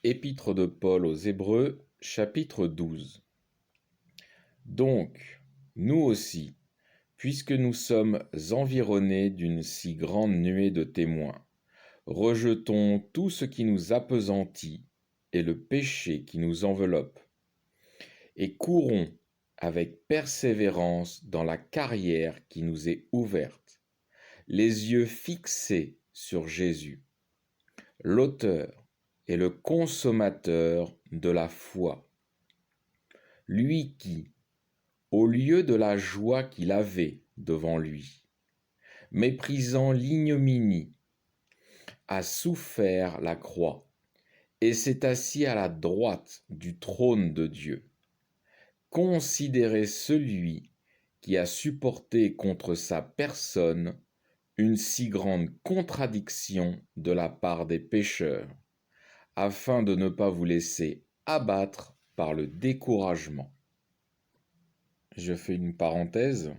Épître de Paul aux Hébreux, chapitre 12. Donc, nous aussi, puisque nous sommes environnés d'une si grande nuée de témoins, rejetons tout ce qui nous appesantit et le péché qui nous enveloppe, et courons avec persévérance dans la carrière qui nous est ouverte, les yeux fixés sur Jésus, l'auteur et le consommateur de la foi. Lui qui, au lieu de la joie qu'il avait devant lui, méprisant l'ignominie, a souffert la croix et s'est assis à la droite du trône de Dieu. Considérez celui qui a supporté contre sa personne une si grande contradiction de la part des pécheurs, afin de ne pas vous laisser abattre par le découragement. Je fais une parenthèse.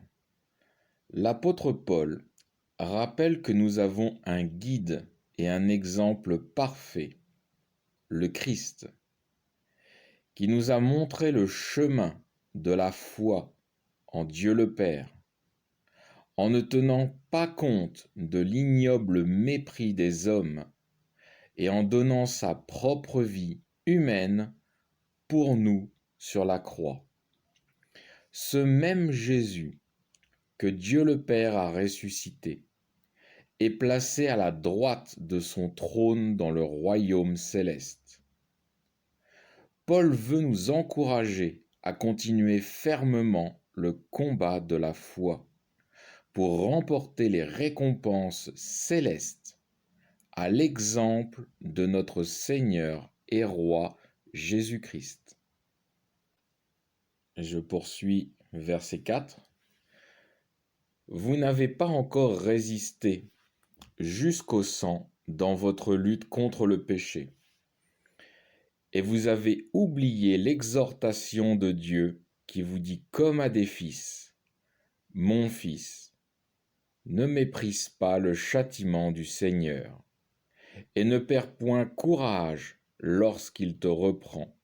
L'apôtre Paul rappelle que nous avons un guide et un exemple parfait, le Christ, qui nous a montré le chemin de la foi en Dieu le Père, en ne tenant pas compte de l'ignoble mépris des hommes et en donnant sa propre vie humaine pour nous sur la croix. Ce même Jésus que Dieu le Père a ressuscité est placé à la droite de son trône dans le royaume céleste. Paul veut nous encourager à continuer fermement le combat de la foi pour remporter les récompenses célestes à l'exemple de notre Seigneur et Roi Jésus-Christ. Je poursuis verset 4. Vous n'avez pas encore résisté jusqu'au sang dans votre lutte contre le péché. Et vous avez oublié l'exhortation de Dieu qui vous dit comme à des fils, « Mon fils, ne méprise pas le châtiment du Seigneur, et ne perds point courage lorsqu'il te reprend,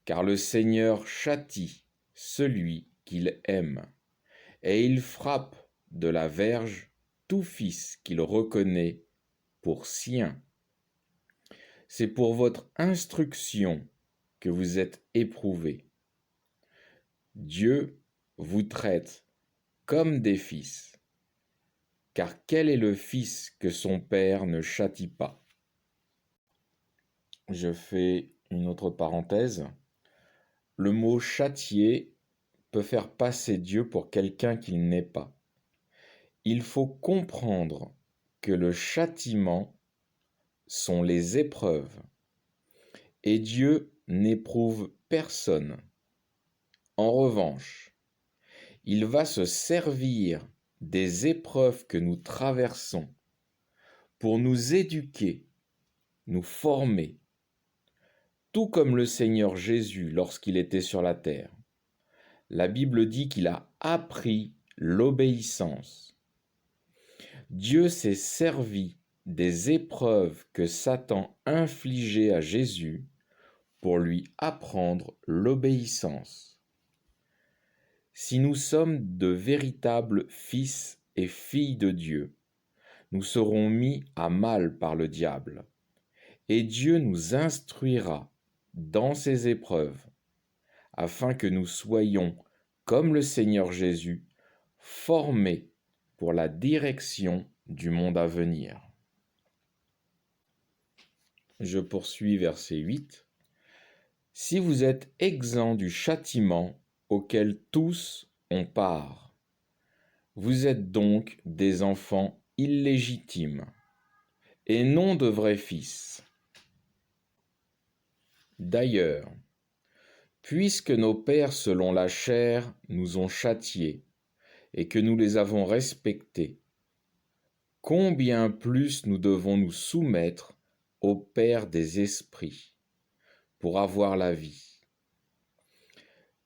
car le Seigneur châtie celui qu'il aime, et il frappe de la verge tout fils qu'il reconnaît pour sien. C'est pour votre instruction que vous êtes éprouvés. Dieu vous traite comme des fils, car quel est le fils que son père ne châtie pas? Je fais une autre parenthèse. Le mot châtier peut faire passer Dieu pour quelqu'un qu'il n'est pas. Il faut comprendre que le châtiment sont les épreuves, et Dieu n'éprouve personne. En revanche, il va se servir des épreuves que nous traversons pour nous éduquer, nous former, tout comme le Seigneur Jésus lorsqu'il était sur la terre. La Bible dit qu'il a appris l'obéissance. Dieu s'est servi des épreuves que Satan infligeait à Jésus pour lui apprendre l'obéissance. Si nous sommes de véritables fils et filles de Dieu, nous serons mis à mal par le diable, et Dieu nous instruira dans ces épreuves, afin que nous soyons, comme le Seigneur Jésus, formés pour la direction du monde à venir. Je poursuis verset 8. Si vous êtes exempts du châtiment auquel tous ont part, vous êtes donc des enfants illégitimes, et non de vrais fils. D'ailleurs, puisque nos pères selon la chair nous ont châtiés, et que nous les avons respectés, combien plus nous devons nous soumettre au Père des esprits, pour avoir la vie.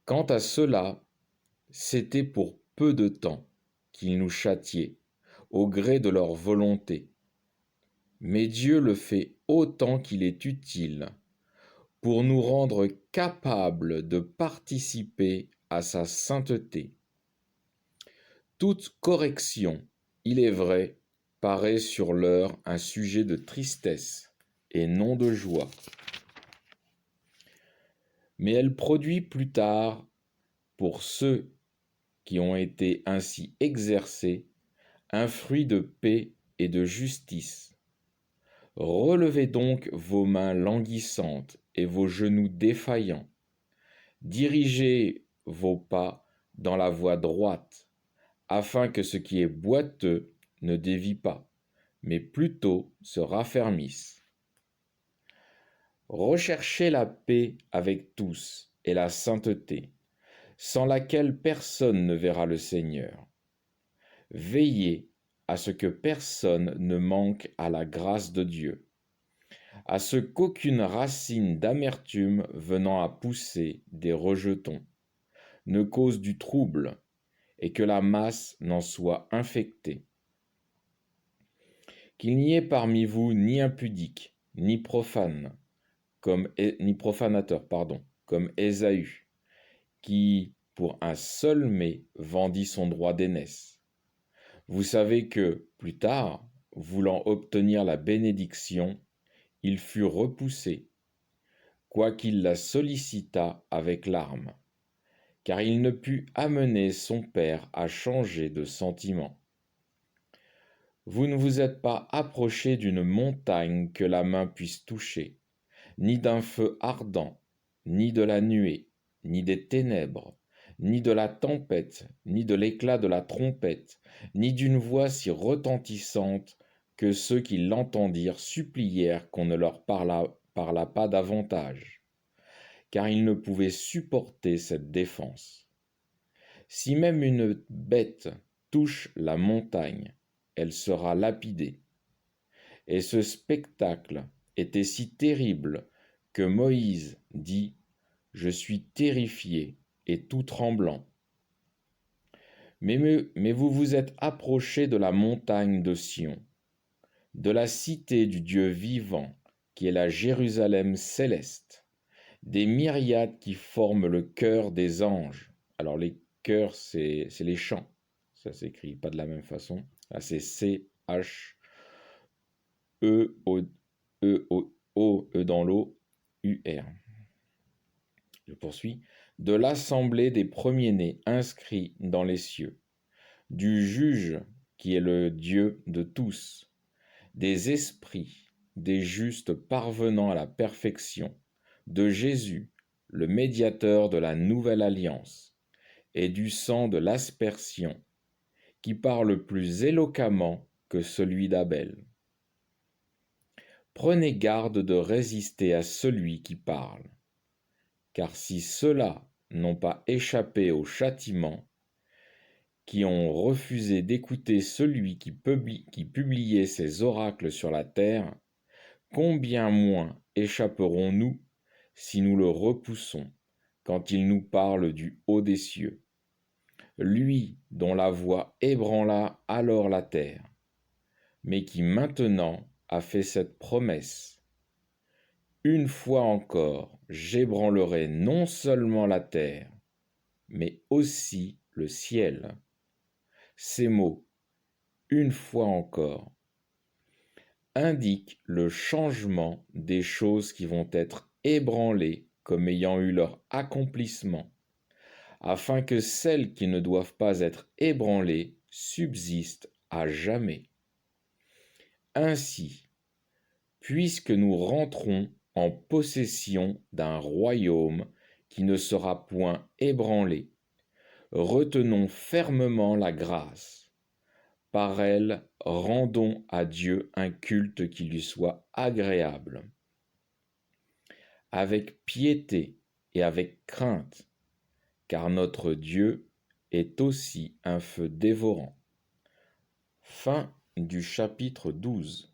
Quant à cela, c'était pour peu de temps qu'ils nous châtiaient, au gré de leur volonté. mais Dieu le fait autant qu'il est utile pour nous rendre capables de participer à sa sainteté. Toute correction, il est vrai, paraît sur l'heure un sujet de tristesse et non de joie. Mais elle produit plus tard, pour ceux qui ont été ainsi exercés, un fruit de paix et de justice. Relevez donc vos mains languissantes et vos genoux défaillants. Dirigez vos pas dans la voie droite, afin que ce qui est boiteux ne dévie pas, mais plutôt se raffermisse. Recherchez la paix avec tous et la sainteté, sans laquelle personne ne verra le Seigneur. Veillez à ce que personne ne manque à la grâce de Dieu, à ce qu'aucune racine d'amertume venant à pousser des rejetons ne cause du trouble et que la masse n'en soit infectée. Qu'il n'y ait parmi vous ni impudique, ni profane, ni profanateur, comme Ésaü, qui, pour un seul mets, vendit son droit d'aînesse. Vous savez que, plus tard, voulant obtenir la bénédiction, il fut repoussé, quoiqu'il la sollicitât avec larmes, car il ne put amener son père à changer de sentiment. Vous ne vous êtes pas approché d'une montagne que la main puisse toucher, ni d'un feu ardent, ni de la nuée, ni des ténèbres, ni de la tempête, ni de l'éclat de la trompette, ni d'une voix si retentissante que ceux qui l'entendirent supplièrent qu'on ne leur parlât pas davantage, car ils ne pouvaient supporter cette défense. Si même une bête touche la montagne, elle sera lapidée. Et ce spectacle était si terrible que Moïse dit « Je suis terrifié et tout tremblant ». Mais vous vous êtes approchés de la montagne de Sion, de la cité du Dieu vivant, qui est la Jérusalem céleste, des myriades qui forment le chœur des anges. Alors les chœurs, c'est les chants, ça s'écrit pas de la même façon. Là, c'est C-H-E-O-E dans l'eau, U-R. Je poursuis. De l'assemblée des premiers-nés inscrits dans les cieux, du juge qui est le Dieu de tous, des esprits, des justes parvenant à la perfection, de Jésus, le médiateur de la nouvelle alliance, et du sang de l'aspersion, qui parle plus éloquemment que celui d'Abel. Prenez garde de résister à celui qui parle, car si ceux-là n'ont pas échappé au châtiment, qui ont refusé d'écouter celui qui publiait ses oracles sur la terre, combien moins échapperons-nous si nous le repoussons quand il nous parle du haut des cieux, lui dont la voix ébranla alors la terre, mais qui maintenant a fait cette promesse. Une fois encore, j'ébranlerai non seulement la terre, mais aussi le ciel. Ces mots, une fois encore, indiquent le changement des choses qui vont être ébranlées comme ayant eu leur accomplissement, afin que celles qui ne doivent pas être ébranlées subsistent à jamais. Ainsi, puisque nous rentrons en possession d'un royaume qui ne sera point ébranlé, retenons fermement la grâce. Par elle, rendons à Dieu un culte qui lui soit agréable, avec piété et avec crainte, car notre Dieu est aussi un feu dévorant. Fin du chapitre 12.